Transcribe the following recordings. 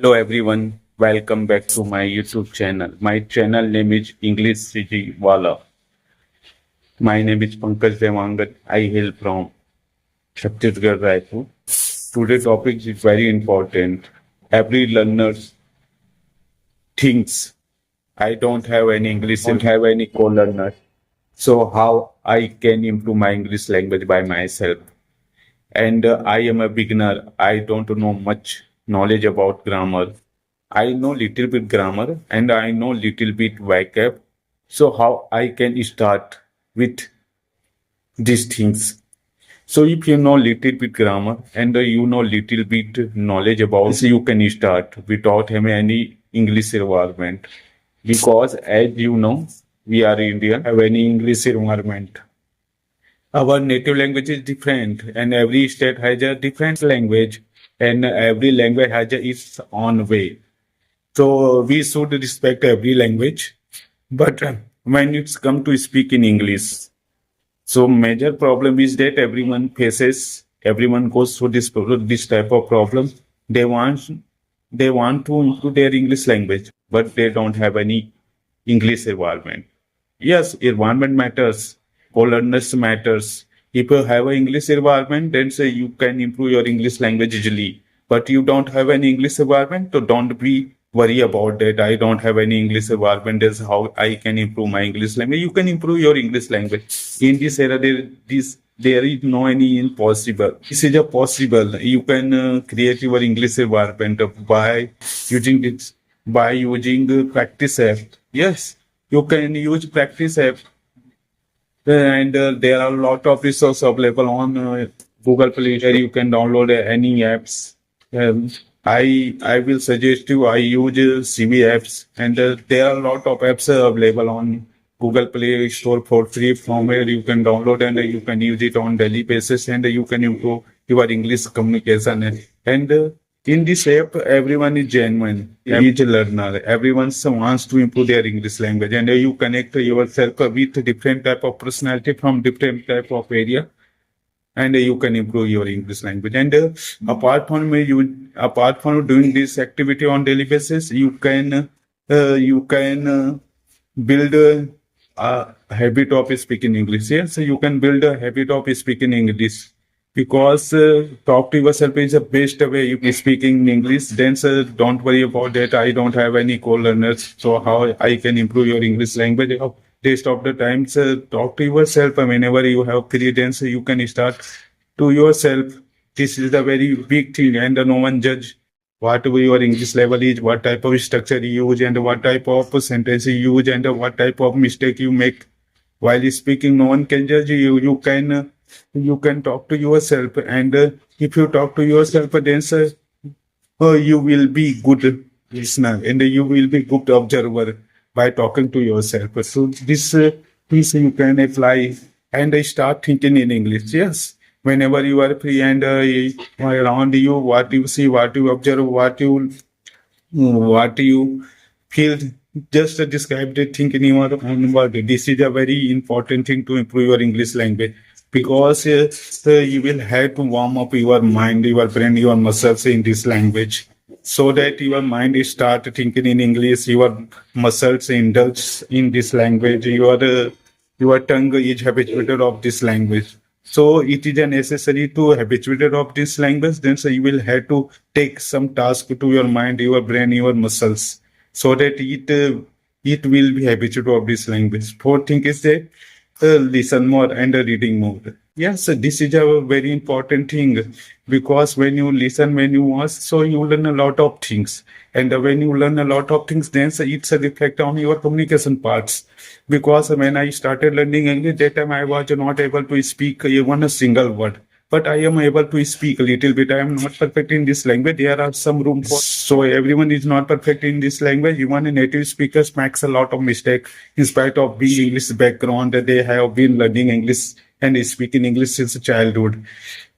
Hello everyone, welcome back to my YouTube channel. My channel name is English CG Wala. My name is Pankaj Devangan. I hail from Chhattisgarh, Raipur. Today's topic is very important. Every learner thinks I don't have any English, don't have any co-learner. So how I can improve my English language by myself? And I am a beginner. I don't know much knowledge about grammar. I know little bit grammar and I know little bit vocab. So how I can start with these things? So if you know little bit grammar and you know little bit knowledge about, so you can start without having any English environment. Because as you know, we are Indian, have any English environment. Our native language is different and every state has a different language and every language has its own way. So we should respect every language. But when it's come to speak in English, so major problem is that everyone goes through this type of problem. They want to improve their English language, but they don't have any English environment. Yes, environment matters. Co-learners matters. If you have an English environment, then say you can improve your English language easily. But you don't have any English environment, so don't be worry about that. I don't have any English environment. That's how I can improve my English language. You can improve your English language. In this era, there is no any impossible. This is a possible. You can create your English environment by using this by using practice app. Yes, you can use practice app and there are a lot of resources available on Google Play where you can download any apps. Um, I will suggest you I use CV apps and there are a lot of apps available on Google Play Store for free from where you can download and you can use it on daily basis and you can improve your English communication and in this app, everyone is genuine, each learner. Everyone wants to improve their English language, and you connect yourself with different type of personality from different type of area, and you can improve your English language. And apart from doing this activity on daily basis, you can build a habit of speaking English. Yes, so you can build a habit of speaking English because talk to yourself is the best way you speaking English. Then don't worry about that. I don't have any co-learners, so how I can improve your English language? Rest of the times, talk to yourself. Whenever you have credence, you can start to yourself. This is the very big thing, and no one judge what your English level is, what type of structure you use, and what type of sentence you use, and what type of mistake you make while speaking. No one can judge you. You can talk to yourself, and if you talk to yourself, then you will be good listener, and you will be good observer by talking to yourself. So this you can apply and start thinking in English. Yes, whenever you are free and around you, what you see, what you observe, what you feel, just describe the thing in your own word. This is a very important thing to improve your English language because you will have to warm up your mind, your brain, your muscles in this language so that your mind start thinking in English, your muscles indulge in this language, your tongue is habituated of this language. So it is a necessary to habituated of this language. Then so you will have to take some task to your mind, your brain, your muscles, so that it will be habituated of this language. Fourth thing is that listen more and reading more. Yes, this is a very important thing because when you listen, when you watch, so you learn a lot of things. And when you learn a lot of things, then it's a reflect on your communication parts. Because when I started learning English, that time I was not able to speak even a single word. But I am able to speak a little bit. I am not perfect in this language. There are some room for so everyone is not perfect in this language. Even native speakers makes a lot of mistake in spite of being English background. They have been learning English and speaking English since childhood.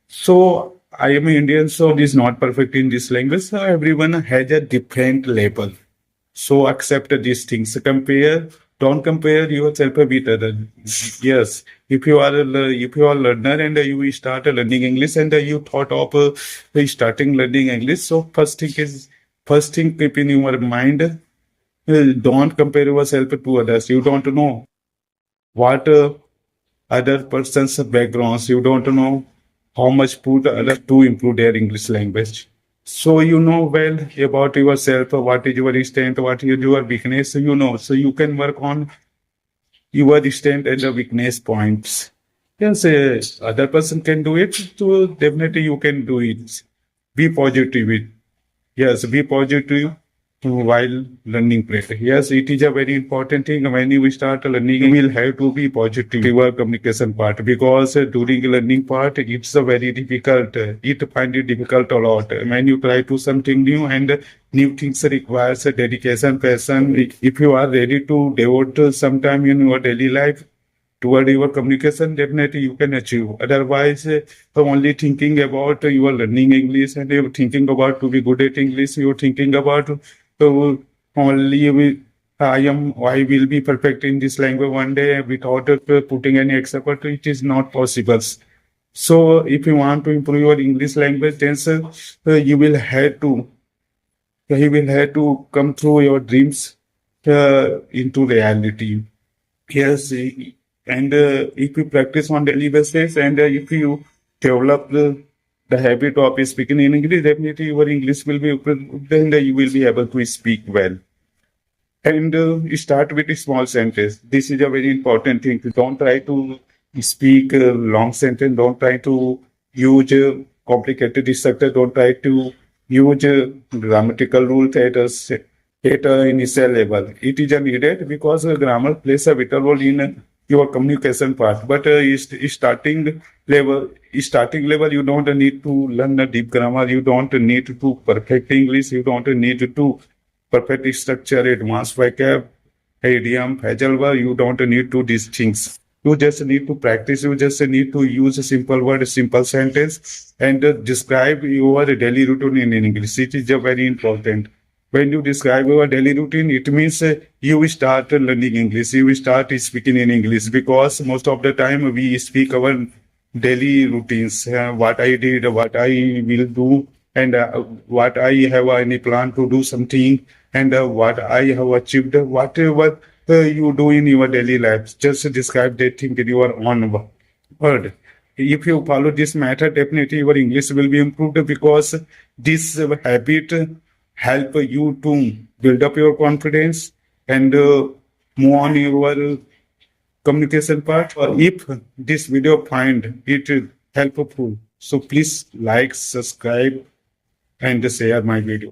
So I am Indian, so it is not perfect in this language. So everyone has a different level. So accept these things. Don't compare yourself with other. Yes, if you are learner and you start learning English and you thought of starting learning English. So first thing is First thing, keep in your mind, don't compare yourself to others. You don't know what other person's backgrounds. You don't know how much put others to improve their English language. So you know well about yourself, what is your strength, what is your weakness, you know. So you can work on your strength and the weakness points. Yes, other person can do it, so definitely you can do it. Be positive. Yes, be positive while learning prayer. Yes, it is a very important thing. When you start learning, you will have to be positive your communication part because during learning part, it's a very difficult. It find it difficult a lot. When you try to something new and new things requires dedication, passion. If you are ready to devote some time in your daily life, toward your communication, definitely you can achieve. Otherwise, only thinking about you are learning English and you're thinking about to be good at English, you're thinking about only I will be perfect in this language one day without putting any effort. It is not possible. So, if you want to improve your English language, then you will have to come through your dreams into reality. Yes, and if you practice on daily basis and if you develop the habit of speaking in English, definitely your English will be improved, then you will be able to speak well. And start with a small sentence. This is a very important thing. Don't try to speak long sentence. Don't try to use complicated structure. Don't try to use grammatical rules at initial level. It is needed because grammar plays a vital role in your communication part. But starting level, you don't need to learn a deep grammar. You don't need to perfect English. You don't need to perfect structure, advanced vocab, idiom, phrasal verb. You don't need to these things. You just need to practice. You just need to use a simple word, simple sentence, and describe your daily routine in English. It is very important. When you describe your daily routine, it means you will start learning English. You will start speaking in English because most of the time we speak our daily routines, what I did, what I will do, and what I have any plan to do something, and what I have achieved, whatever you do in your daily life. Just describe that thing in your own word. If you follow this method, definitely your English will be improved because this habit help you to build up your confidence and move on your communication part. If this video find it helpful, so please like, subscribe, and share my video.